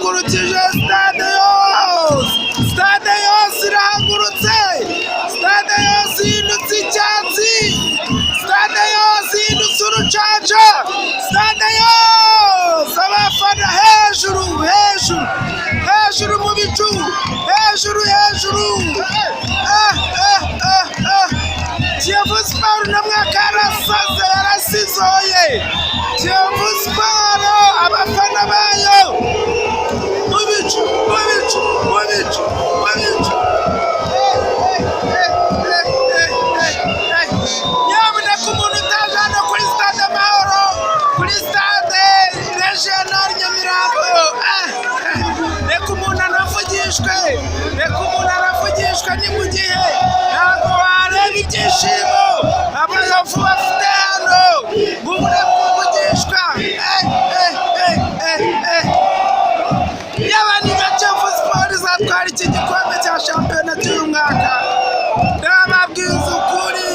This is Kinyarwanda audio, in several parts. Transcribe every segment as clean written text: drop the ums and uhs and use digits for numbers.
irahagurukije stade yose, stade yose irahagurutse, stade yose ihindutse icyatsi, stade yose ihindutse urucaca, stade yose abafana hejuru hejuru hejuru mu bicu, hejuru hejuru. Kiyovu Sport na mwaka yarasaze, yarasizoye. Kiyovu Sport abafana bayo mu bicu mu bicu mu bicu mu bicu. Nyamuneka umuntu utaje hano kuri stade Amahoro, kuri stade regional Nyamirambo, reka umuntu anavugishwe, reka umuntu anavugishwe. Ni mu gihe ntabwo wareba ibyishimo abayovu bafite hano, mubure kuvugishwa. Yaba ni Kiyovu Sport izatwara iki gikombe cya shampiyona cy'uyu mwaka. Ndababwiza ukuri,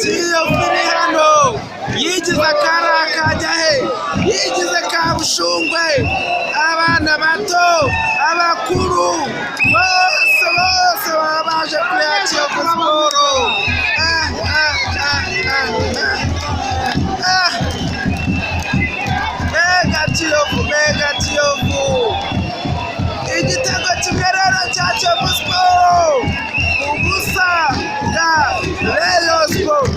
Kiyovu iri hano yigize akari akajya he, yigize kabushungwe. Abana bato, abakuru, bose bose baba baje kureba Kiyovu Sport. Mega Kiyovu, mega Kiyovu. Igitego kimwe rero cya Kiyovu Sport ubusa bwa Rayon Sport.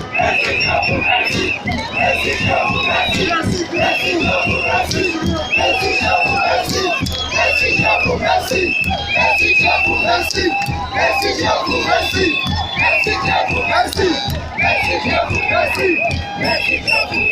Merci.